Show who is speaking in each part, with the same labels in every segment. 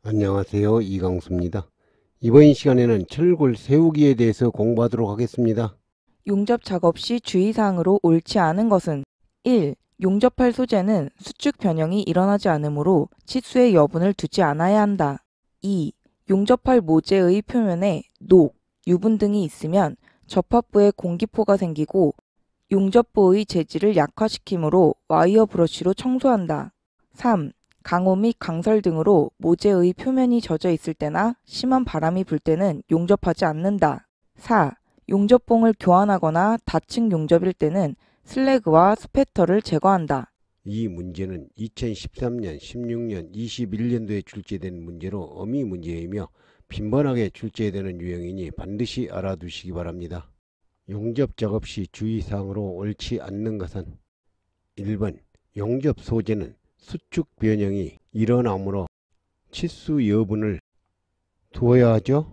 Speaker 1: 안녕하세요. 이강수입니다. 이번 시간에는 철골 세우기에 대해서 공부하도록 하겠습니다.
Speaker 2: 용접 작업 시 주의사항으로 옳지 않은 것은 1. 용접할 소재는 수축 변형이 일어나지 않으므로 치수의 여분을 두지 않아야 한다. 2. 용접할 모재의 표면에 녹, 유분 등이 있으면 접합부에 공기포가 생기고 용접부의 재질을 약화시키므로 와이어 브러쉬로 청소한다. 3. 강호 및 강설 등으로 모재의 표면이 젖어 있을 때나 심한 바람이 불 때는 용접하지 않는다. 4. 용접봉을 교환하거나 다층 용접일 때는 슬래그와 스패터를 제거한다.
Speaker 1: 이 문제는 2013년, 16년, 21년도에 출제된 문제로 어미 문제이며 빈번하게 출제되는 유형이니 반드시 알아두시기 바랍니다. 용접 작업 시 주의사항으로 옳지 않는 것은 1번 용접 소재는 수축 변형이 일어나므로 치수 여분을 두어야 하죠.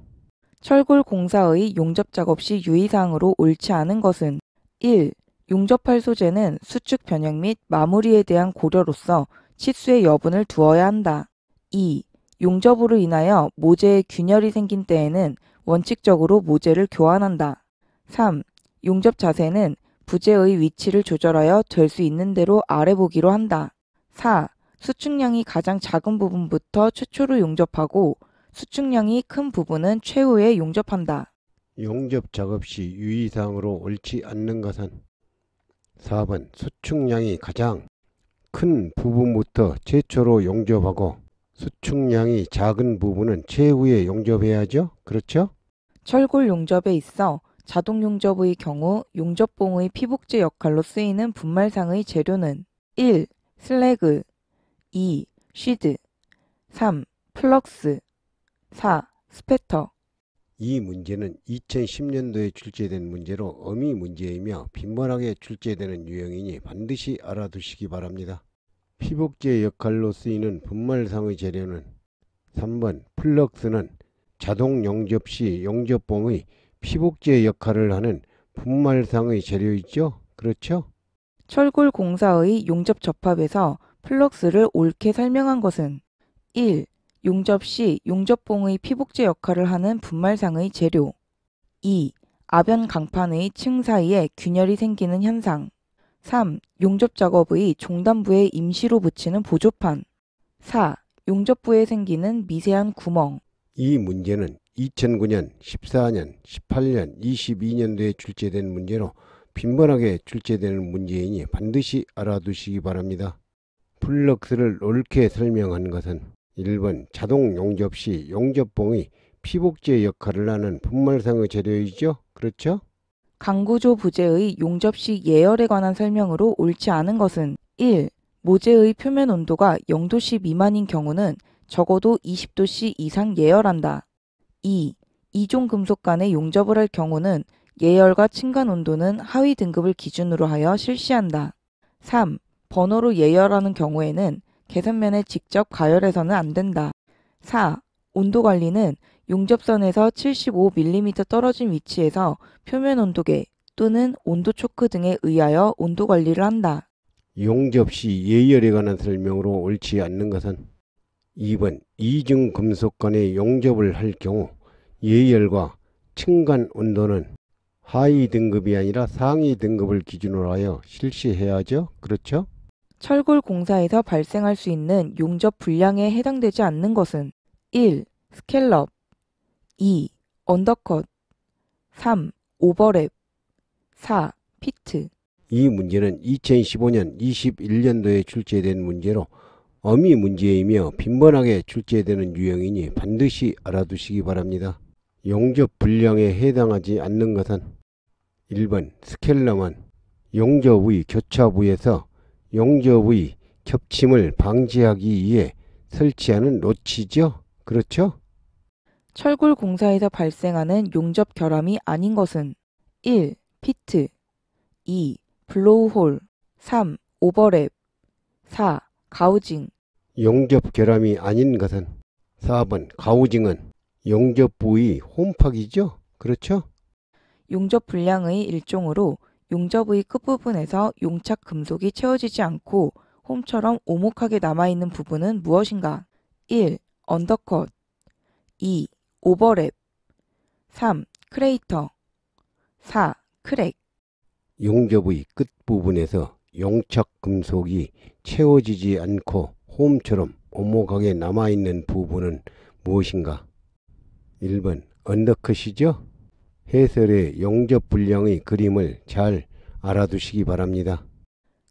Speaker 2: 철골 공사의 용접 작업 시 유의사항으로 옳지 않은 것은 1. 용접할 소재는 수축 변형 및 마무리에 대한 고려로서 치수의 여분을 두어야 한다. 2. 용접으로 인하여 모재에 균열이 생긴 때에는 원칙적으로 모재를 교환한다. 3. 용접 자세는 부재의 위치를 조절하여 될 수 있는 대로 아래 보기로 한다. 4. 수축량이 가장 작은 부분부터 최초로 용접하고 수축량이 큰 부분은 최후에 용접한다.
Speaker 1: 용접 작업 시 유의사항으로 옳지 않는 것은 4번 수축량이 가장 큰 부분부터 최초로 용접하고 수축량이 작은 부분은 최후에 용접해야죠. 그렇죠?
Speaker 2: 철골 용접에 있어 자동 용접의 경우 용접봉의 피복제 역할로 쓰이는 분말상의 재료는 1. 슬래그 2. 쉬드 3. 플럭스 4. 스패터.
Speaker 1: 이 문제는 2010년도에 출제된 문제로 어미 문제이며 빈번하게 출제되는 유형이니 반드시 알아두시기 바랍니다. 피복제 역할로 쓰이는 분말상의 재료는 3번 플럭스는 자동 용접 시 용접봉의 피복제 역할을 하는 분말상의 재료이죠. 그렇죠?
Speaker 2: 철골 공사의 용접 접합에서 플럭스를 옳게 설명한 것은 1. 용접 시 용접봉의 피복제 역할을 하는 분말상의 재료 2. 아변 강판의 층 사이에 균열이 생기는 현상 3. 용접 작업의 종단부에 임시로 붙이는 보조판 4. 용접부에 생기는 미세한 구멍.
Speaker 1: 이 문제는 2009년, 14년, 18년, 22년도에 출제된 문제로 빈번하게 출제되는 문제이니 반드시 알아두시기 바랍니다. 플럭스를 옳게 설명한 것은 1번 자동 용접 시 용접봉이 피복제 역할을 하는 분말상의 재료이죠. 그렇죠?
Speaker 2: 강구조 부재의 용접 시 예열에 관한 설명으로 옳지 않은 것은 1. 모재의 표면 온도가 0도씨 미만인 경우는 적어도 20도씨 이상 예열한다. 2. 이종 금속 간의 용접을 할 경우는 예열과 층간 온도는 하위 등급을 기준으로 하여 실시한다. 3. 번호로 예열하는 경우에는 개선면에 직접 가열해서는 안 된다. 4. 온도 관리는 용접선에서 75mm 떨어진 위치에서 표면 온도계 또는 온도 초크 등에 의하여 온도 관리를 한다.
Speaker 1: 용접 시 예열에 관한 설명으로 옳지 않는 것은 2번 이중 금속 간의 용접을 할 경우 예열과 층간 온도는 하위 등급이 아니라 상위 등급을 기준으로 하여 실시해야 하죠. 그렇죠?
Speaker 2: 철골 공사에서 발생할 수 있는 용접 불량에 해당되지 않는 것은 1. 스캘럽 2. 언더컷 3. 오버랩 4. 피트.
Speaker 1: 이 문제는 2015년, 21년도에 출제된 문제로 어미 문제이며 빈번하게 출제되는 유형이니 반드시 알아두시기 바랍니다. 용접 불량에 해당하지 않는 것은 1번 스캘럼은 용접의 교차부에서 용접의 겹침을 방지하기 위해 설치하는 로치죠. 그렇죠?
Speaker 2: 철골 공사에서 발생하는 용접 결함이 아닌 것은 1. 피트 2. 블로우홀 3. 오버랩 4. 가우징.
Speaker 1: 용접 결함이 아닌 것은 4번 가우징은 용접 부위 홈팍이죠. 그렇죠?
Speaker 2: 용접 불량의 일종으로 용접의 끝부분에서 용착 금속이 채워지지 않고 홈처럼 오목하게 남아있는 부분은 무엇인가? 1. 언더컷. 2. 오버랩. 3. 크레이터. 4. 크랙.
Speaker 1: 용접의 끝부분에서 용착 금속이 채워지지 않고 홈처럼 오목하게 남아있는 부분은 무엇인가? 1번 언더컷이죠? 해설의 용접 분량의 그림을 잘 알아두시기 바랍니다.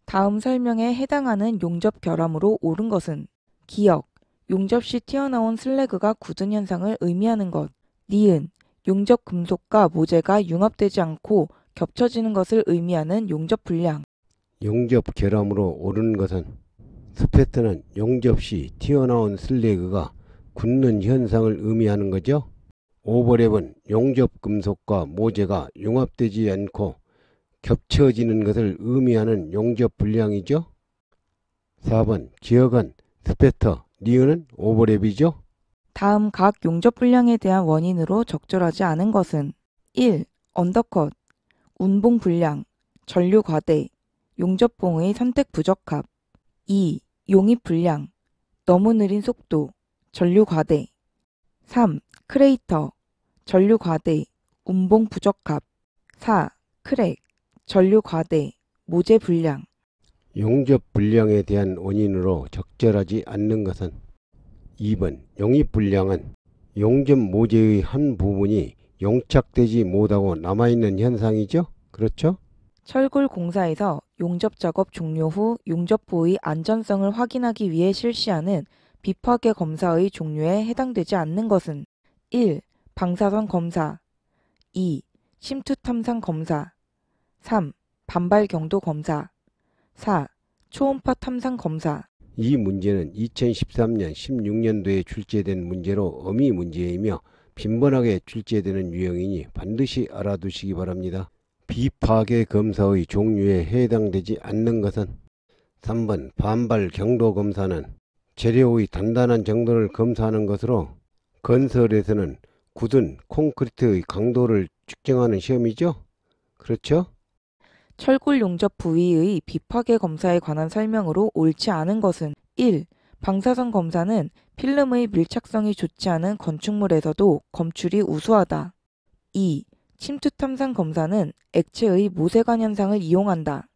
Speaker 2: 다음 설명에 해당하는 용접 결함으로 옳은 것은 기역, 용접 시 튀어나온 슬래그가 굳은 현상을 의미하는 것. 니은, 용접 금속과 모재가 융합되지 않고 겹쳐지는 것을 의미하는 용접 분량.
Speaker 1: 용접 결함으로 옳은 것은 스패트는 용접 시 튀어나온 슬래그가 굳는 현상을 의미하는 거죠. 오버랩은 용접 금속과 모재가 융합되지 않고 겹쳐지는 것을 의미하는 용접 분량이죠. 4번 기역은 스패터, 니은은 오버랩이죠.
Speaker 2: 다음 각 용접 분량에 대한 원인으로 적절하지 않은 것은 1. 언더컷, 운봉 분량, 전류 과대, 용접봉의 선택 부적합. 2. 용입 분량, 너무 느린 속도, 전류 과대. 3. 크레이터, 전류 과대, 운봉 부적합. 4. 크랙, 전류 과대, 모재 분량.
Speaker 1: 용접 분량에 대한 원인으로 적절하지 않는 것은 2번 용입 분량은 용접 모재의 한 부분이 용착되지 못하고 남아있는 현상이죠. 그렇죠?
Speaker 2: 철골 공사에서 용접 작업 종료 후 용접보의 안전성을 확인하기 위해 실시하는 비파괴 검사의 종류에 해당되지 않는 것은 1. 방사선 검사. 2. 심투 탐상 검사. 3. 반발 경도 검사. 4. 초음파 탐상 검사.
Speaker 1: 이 문제는 2013년 16년도에 출제된 문제로 어미 문제이며 빈번하게 출제되는 유형이니 반드시 알아두시기 바랍니다. 비파괴 검사의 종류에 해당되지 않는 것은 3번 반발 경도 검사는 재료의 단단한 정도를 검사하는 것으로 건설에서는 굳은 콘크리트의 강도를 측정하는 시험이죠. 그렇죠?
Speaker 2: 철골 용접 부위의 비파괴 검사에 관한 설명으로 옳지 않은 것은 1. 방사선 검사는 필름의 밀착성이 좋지 않은 건축물에서도 검출이 우수하다. 2. 침투 탐상 검사는 액체의 모세관 현상을 이용한다.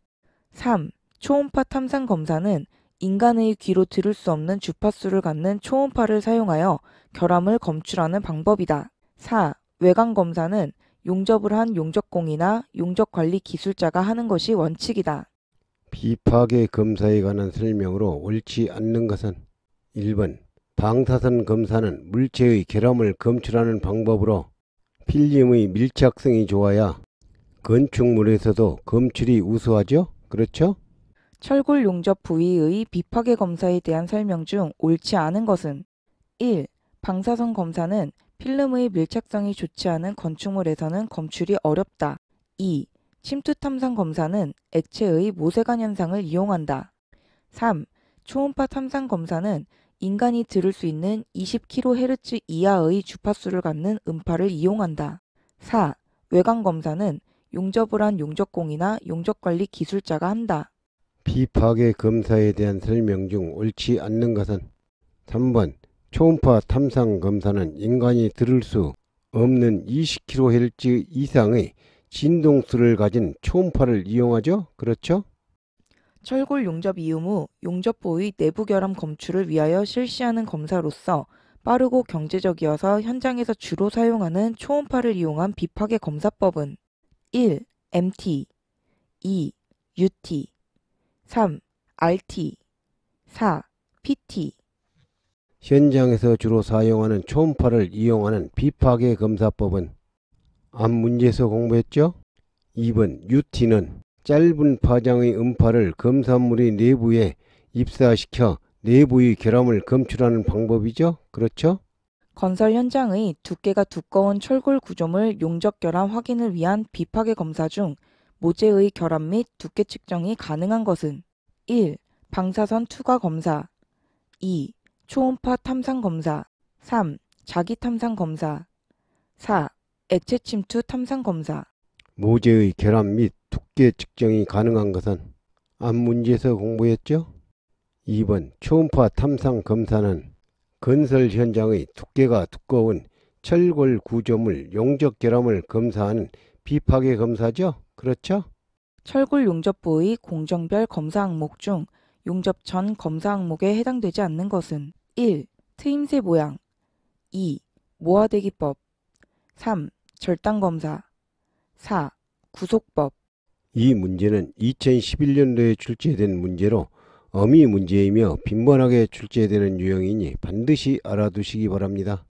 Speaker 2: 3. 초음파 탐상 검사는 인간의 귀로 들을 수 없는 주파수를 갖는 초음파를 사용하여 결함을 검출하는 방법이다. 4. 외관 검사는 용접을 한 용접공이나 용접관리 기술자가 하는 것이 원칙이다.
Speaker 1: 비파괴 검사에 관한 설명으로 옳지 않는 것은 1번 방사선 검사는 물체의 결함을 검출하는 방법으로 필름의 밀착성이 좋아야 건축물에서도 검출이 우수하죠? 그렇죠?
Speaker 2: 철골 용접 부위의 비파괴 검사에 대한 설명 중 옳지 않은 것은 1. 방사선 검사는 필름의 밀착성이 좋지 않은 건축물에서는 검출이 어렵다. 2. 침투 탐상 검사는 액체의 모세관 현상을 이용한다. 3. 초음파 탐상 검사는 인간이 들을 수 있는 20kHz 이하의 주파수를 갖는 음파를 이용한다. 4. 외관 검사는 용접을 한 용접공이나 용접관리 기술자가 한다.
Speaker 1: 비파괴 검사에 대한 설명 중 옳지 않는 것은 3번 초음파 탐상 검사는 인간이 들을 수 없는 20kHz 이상의 진동수를 가진 초음파를 이용하죠? 그렇죠?
Speaker 2: 철골 용접 이후 후 용접보의 내부 결함 검출을 위하여 실시하는 검사로서 빠르고 경제적이어서 현장에서 주로 사용하는 초음파를 이용한 비파괴 검사법은 1. MT 2. UT 3. RT 4. PT.
Speaker 1: 현장에서 주로 사용하는 초음파를 이용하는 비파괴 검사법은 앞 문제에서 공부했죠? 2번 UT는 짧은 파장의 음파를 검사물의 내부에 입사시켜 내부의 결함을 검출하는 방법이죠? 그렇죠?
Speaker 2: 건설 현장의 두께가 두꺼운 철골 구조물 용접 결함 확인을 위한 비파괴 검사 중 모재의 결함 및 두께 측정이 가능한 것은 1. 방사선 투과 검사 2. 초음파 탐상 검사 3. 자기 탐상 검사 4. 액체 침투 탐상 검사.
Speaker 1: 모재의 결함 및 두께 측정이 가능한 것은 앞 문제에서 공부했죠? 2번 초음파 탐상 검사는 건설 현장의 두께가 두꺼운 철골 구조물 용접 결함을 검사하는 비파괴 검사죠? 그렇죠?
Speaker 2: 철골 용접부의 공정별 검사 항목 중 용접 전 검사 항목에 해당되지 않는 것은 1. 트임새 모양 2. 모아대기법 3. 절단검사 4. 구속법
Speaker 1: 이 문제는 2011년도에 출제된 문제로 어미 문제이며 빈번하게 출제되는 유형이니 반드시 알아두시기 바랍니다.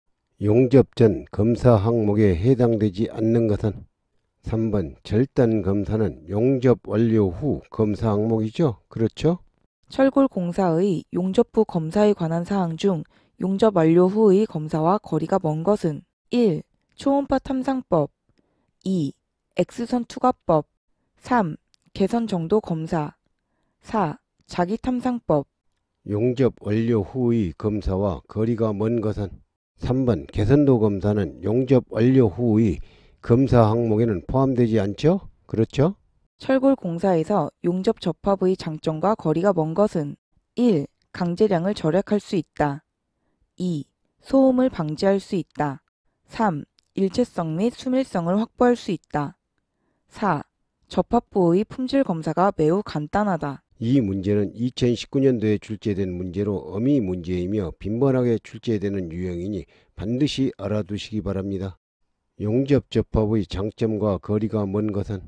Speaker 1: 용접 전 검사 항목에 해당되지 않는 것은 3번 절단 검사는 용접 완료 후 검사 항목이죠. 그렇죠?
Speaker 2: 철골 공사의 용접부 검사에 관한 사항 중 용접 완료 후의 검사와 거리가 먼 것은 1. 초음파 탐상법 2. X선 투과법 3. 개선 정도 검사 4. 자기 탐상법
Speaker 1: 용접 완료 후의 검사와 거리가 먼 것은 3번 개선도 검사는 용접 완료 후의 검사 항목에는 포함되지 않죠? 그렇죠?
Speaker 2: 철골 공사에서 용접 접합의 장점과 거리가 먼 것은 1. 강제량을 절약할 수 있다. 2. 소음을 방지할 수 있다. 3. 일체성 및 수밀성을 확보할 수 있다. 4. 접합부의 품질 검사가 매우 간단하다.
Speaker 1: 이 문제는 2019년도에 출제된 문제로 어미 문제이며 빈번하게 출제되는 유형이니 반드시 알아두시기 바랍니다. 용접 접합의 장점과 거리가 먼 것은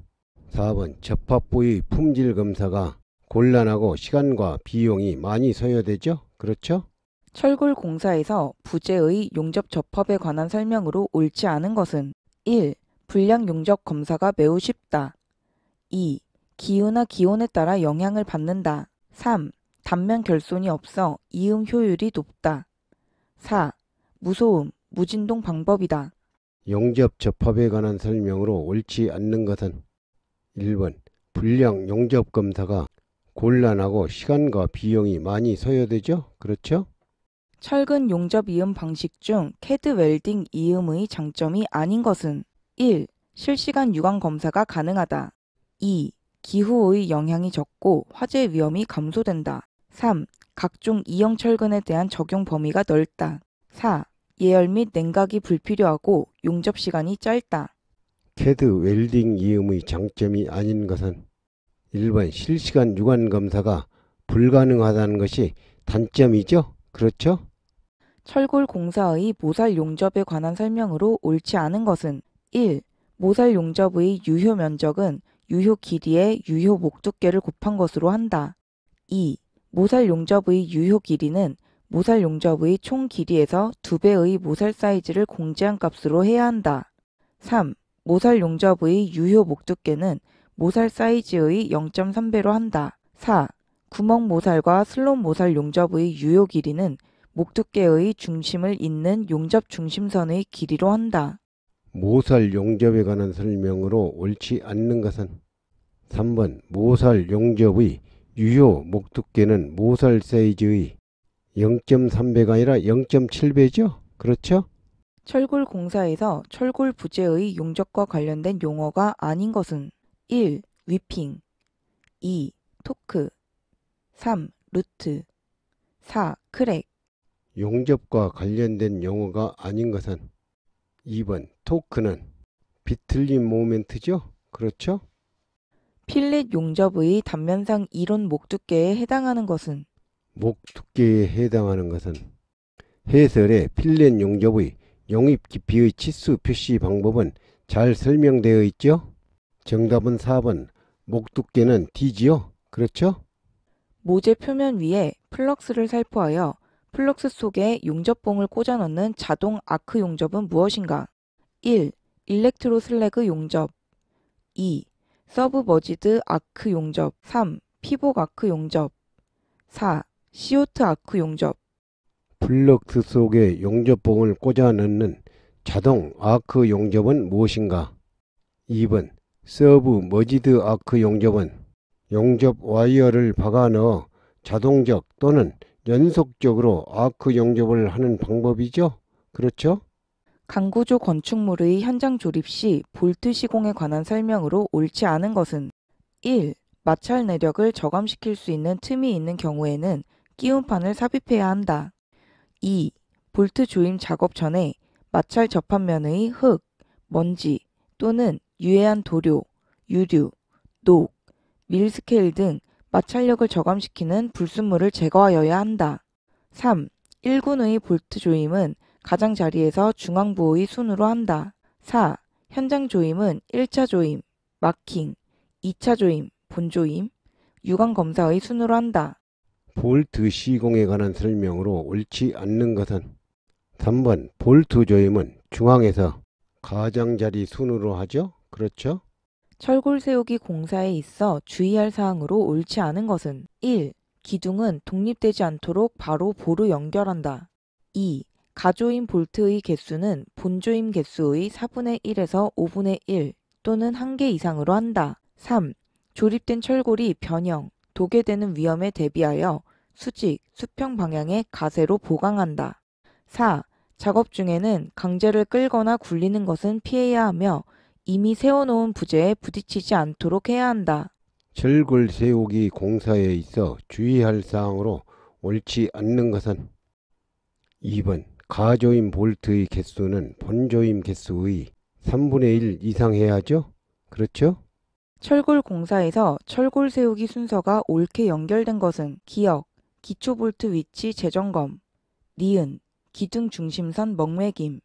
Speaker 1: 4번 접합부의 품질 검사가 곤란하고 시간과 비용이 많이 소요되죠? 그렇죠?
Speaker 2: 철골 공사에서 부재의 용접 접합에 관한 설명으로 옳지 않은 것은 1. 불량 용접 검사가 매우 쉽다. 2. 기후나 기온에 따라 영향을 받는다. 3. 단면 결손이 없어 이음 효율이 높다. 4. 무소음, 무진동 방법이다.
Speaker 1: 용접 접합에 관한 설명으로 옳지 않는 것은 1번 불량 용접 검사가 곤란하고 시간과 비용이 많이 소요되죠? 그렇죠?
Speaker 2: 철근 용접 이음 방식 중 캐드 웰딩 이음의 장점이 아닌 것은 1. 실시간 유광 검사가 가능하다. 2. 기후의 영향이 적고 화재 위험이 감소된다. 3. 각종 이형 철근에 대한 적용 범위가 넓다. 4. 예열 및 냉각이 불필요하고 용접 시간이 짧다.
Speaker 1: 캐드 웰딩 이음의 장점이 아닌 것은 1번 실시간 유관 검사가 불가능하다는 것이 단점이죠? 그렇죠?
Speaker 2: 철골 공사의 모살 용접에 관한 설명으로 옳지 않은 것은 1. 모살 용접의 유효 면적은 유효 길이의 유효 목 두께를 곱한 것으로 한다. 2. 모살 용접의 유효 길이는 모살 용접의 총 길이에서 2배의 모살 사이즈를 공제한 값으로 해야 한다. 3. 모살 용접의 유효 목 두께는 모살 사이즈의 0.3배로 한다. 4. 구멍 모살과 슬롯 모살 용접의 유효 길이는 목 두께의 중심을 잇는 용접 중심선의 길이로 한다.
Speaker 1: 모살 용접에 관한 설명으로 옳지 않는 것은 3번 모살 용접의 유효 목 두께는 모살 사이즈의 0.3배가 아니라 0.7배죠? 그렇죠?
Speaker 2: 철골 공사에서 철골 부재의 용접과 관련된 용어가 아닌 것은 1. 위핑 2. 토크 3. 루트 4. 크랙
Speaker 1: 용접과 관련된 용어가 아닌 것은 2번 토크는 비틀림 모멘트죠? 그렇죠?
Speaker 2: 필렛 용접의 단면상 이론 목 두께에 해당하는 것은
Speaker 1: 목 두께에 해당하는 것은 해설에 필렛 용접의 용입 깊이의 치수 표시 방법은 잘 설명되어 있죠? 정답은 4번 목 두께는 D지요? 그렇죠?
Speaker 2: 모재 표면 위에 플럭스를 살포하여 플럭스 속에 용접봉을 꽂아 넣는 자동 아크 용접은 무엇인가? 1. 일렉트로 슬래그 용접 2. 서브머지드 아크 용접 3. 피복 아크 용접 4. 시오트 아크 용접
Speaker 1: 플럭스 속에 용접봉을 꽂아 넣는 자동 아크 용접은 무엇인가? 2번 서브머지드 아크 용접은 용접 와이어를 박아 넣어 자동적 또는 연속적으로 아크 용접을 하는 방법이죠? 그렇죠?
Speaker 2: 강구조 건축물의 현장 조립 시 볼트 시공에 관한 설명으로 옳지 않은 것은 1. 마찰 내력을 저감시킬 수 있는 틈이 있는 경우에는 끼움판을 삽입해야 한다. 2. 볼트 조임 작업 전에 마찰 접합면의 흙, 먼지 또는 유해한 도료, 유류, 녹, 밀 스케일 등 마찰력을 저감시키는 불순물을 제거하여야 한다. 3. 1군의 볼트 조임은 가장 자리에서 중앙부의 순으로 한다. 4. 현장 조임은 1차 조임, 마킹, 2차 조임, 본조임, 유관 검사의 순으로 한다.
Speaker 1: 볼트 시공에 관한 설명으로 옳지 않는 것은 3번 볼트 조임은 중앙에서 가장자리 순으로 하죠? 그렇죠?
Speaker 2: 철골 세우기 공사에 있어 주의할 사항으로 옳지 않은 것은 1. 기둥은 독립되지 않도록 바로 보로 연결한다. 2. 가조임 볼트의 개수는 본조임 개수의 4분의 1에서 5분의 1 또는 1개 이상으로 한다. 3. 조립된 철골이 변형, 도개되는 위험에 대비하여 수직, 수평 방향의 가세로 보강한다. 4. 작업 중에는 강제를 끌거나 굴리는 것은 피해야 하며 이미 세워놓은 부재에 부딪히지 않도록 해야 한다.
Speaker 1: 철골 세우기 공사에 있어 주의할 사항으로 옳지 않는 것은 2번 가조임 볼트의 개수는 본조임 개수의 3분의 1 이상 해야 하죠? 그렇죠?
Speaker 2: 철골 공사에서 철골 세우기 순서가 옳게 연결된 것은 기역, 기초 볼트 위치 재점검, 니은, 기둥 중심선 먹매김,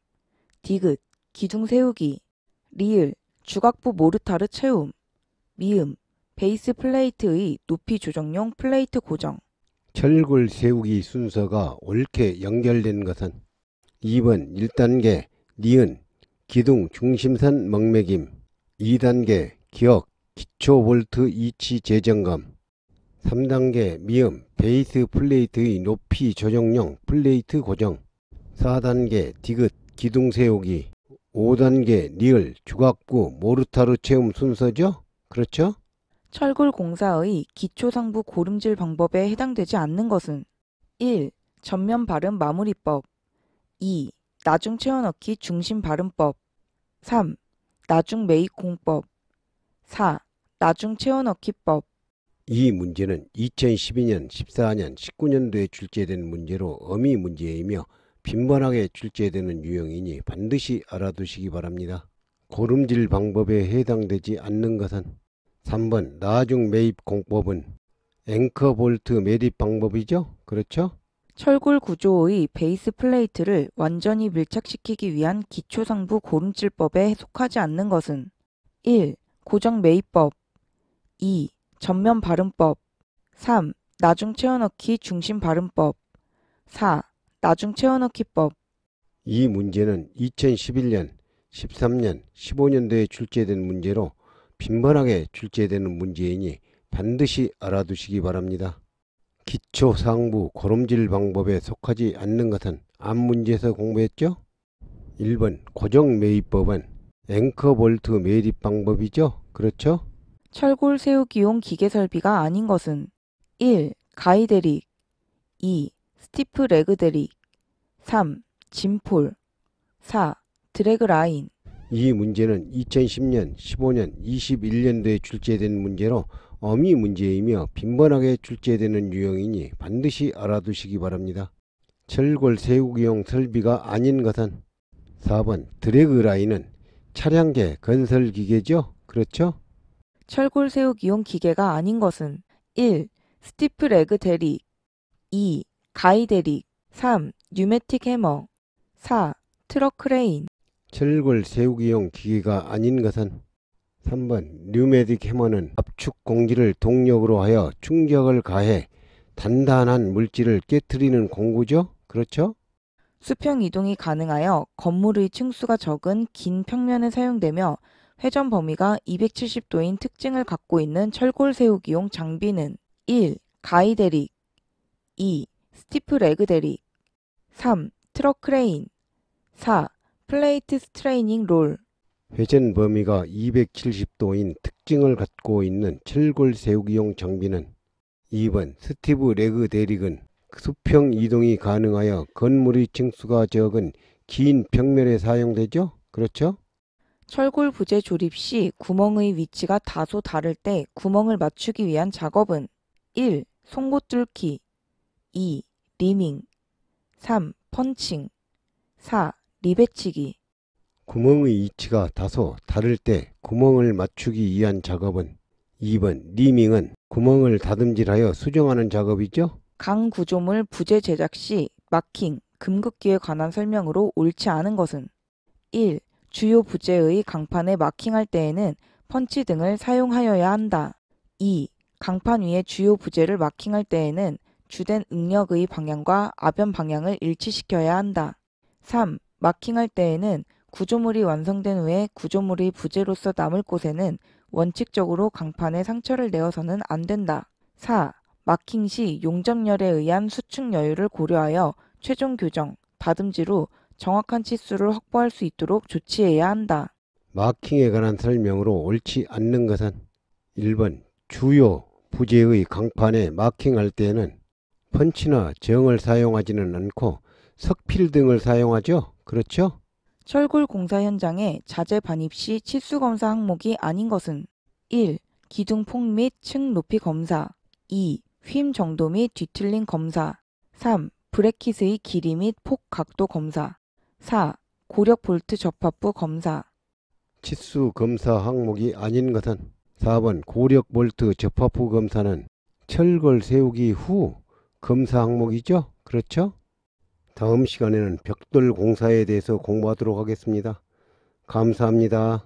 Speaker 2: 디귿, 기둥 세우기, 리을, 주각부 모르타르 채움, 미음, 베이스 플레이트의 높이 조정용 플레이트 고정.
Speaker 1: 철골 세우기 순서가 옳게 연결된 것은 2번 1단계 니은 기둥 중심선 먹매김 2단계 기역 기초 볼트 위치 재점검 3단계 미음 베이스 플레이트의 높이 조정용 플레이트 고정 4단계 디귿 기둥 세우기 5단계 리을 주각구 모르타르 채움 순서죠? 그렇죠?
Speaker 2: 철골 공사의 기초상부 고름질 방법에 해당되지 않는 것은 1. 전면 발음 마무리법 2. 나중 채워넣기 중심 발음법 3. 나중 매입 공법 4. 나중 채워넣기법.
Speaker 1: 이 문제는 2012년, 14년, 19년도에 출제된 문제로 어미 문제이며 빈번하게 출제되는 유형이니 반드시 알아두시기 바랍니다. 고름질 방법에 해당되지 않는 것은 3번 나중 매입 공법은 앵커 볼트 매립 방법이죠? 그렇죠?
Speaker 2: 철골 구조의 베이스 플레이트를 완전히 밀착시키기 위한 기초상부 고름질법에 속하지 않는 것은 1. 고정 매입법 2. 전면 발음법 3. 나중 채워넣기 중심 발음법 4. 나중 채워넣기법.
Speaker 1: 이 문제는 2011년, 13년, 15년도에 출제된 문제로 빈번하게 출제되는 문제이니 반드시 알아두시기 바랍니다. 기초 상부 고름질 방법에 속하지 않는 것은 앞 문제에서 공부했죠? 1번 고정 매입법은 앵커 볼트 매립 방법이죠? 그렇죠?
Speaker 2: 철골 세우기용 기계 설비가 아닌 것은 1. 가이 대릭 2. 스티프 레그 대릭 3. 짐폴 4. 드래그 라인.
Speaker 1: 이 문제는 2010년, 15년, 21년도에 출제된 문제로 어미 문제이며 빈번하게 출제되는 유형이니 반드시 알아두시기 바랍니다. 철골 세우기용 설비가 아닌 것은 4번 드래그 라인은 차량계 건설 기계죠? 그렇죠?
Speaker 2: 철골 세우기용 기계가 아닌 것은 1. 스티프 레그 대릭 2. 가이 대릭 3. 뉴매틱 해머 4. 트럭 크레인.
Speaker 1: 철골 세우기용 기계가 아닌 것은 3번 뉴매틱 해머는 압축 공기를 동력으로 하여 충격을 가해 단단한 물질을 깨트리는 공구죠? 그렇죠?
Speaker 2: 수평 이동이 가능하여 건물의 층수가 적은 긴 평면에 사용되며 회전 범위가 270도인 특징을 갖고 있는 철골 세우기용 장비는 1. 가이 대릭 2. 스티프 레그 대릭 3. 트럭 크레인 4. 플레이트 스트레이닝 롤.
Speaker 1: 회전 범위가 270도인 특징을 갖고 있는 철골 세우기용 장비는 2번 스티브 레그 대릭은 수평 이동이 가능하여 건물의 층수가 적은 긴 평면에 사용되죠? 그렇죠?
Speaker 2: 철골 부재 조립 시 구멍의 위치가 다소 다를 때 구멍을 맞추기 위한 작업은 1. 송곳 뚫기 2. 리밍 3. 펀칭 4. 리베치기.
Speaker 1: 구멍의 위치가 다소 다를 때 구멍을 맞추기 위한 작업은 2번 리밍은 구멍을 다듬질하여 수정하는 작업이죠.
Speaker 2: 강 구조물 부재 제작 시 마킹, 금긋기에 관한 설명으로 옳지 않은 것은 1. 주요 부재의 강판에 마킹할 때에는 펀치 등을 사용하여야 한다. 2. 강판 위에 주요 부재를 마킹할 때에는 주된 응력의 방향과 아변 방향을 일치시켜야 한다. 3. 마킹할 때에는 구조물이 완성된 후에 구조물의 부재로서 남을 곳에는 원칙적으로 강판에 상처를 내어서는 안 된다. 4. 마킹 시 용접열에 의한 수축 여유를 고려하여 최종 교정, 다듬질 후 정확한 치수를 확보할 수 있도록 조치해야 한다.
Speaker 1: 마킹에 관한 설명으로 옳지 않는 것은 1번 주요 부재의 강판에 마킹할 때에는 펀치나 정을 사용하지는 않고 석필 등을 사용하죠. 그렇죠?
Speaker 2: 철골 공사 현장에 자재 반입 시 치수 검사 항목이 아닌 것은 1. 기둥 폭 및 층 높이 검사. 2. 휨 정도 및 뒤틀림 검사. 3. 브래킷의 길이 및 폭 각도 검사. 4. 고력 볼트 접합부 검사.
Speaker 1: 치수 검사 항목이 아닌 것은 4번 고력 볼트 접합부 검사는 철골 세우기 후 검사 항목이죠. 그렇죠? 다음 시간에는 벽돌 공사에 대해서 공부하도록 하겠습니다. 감사합니다.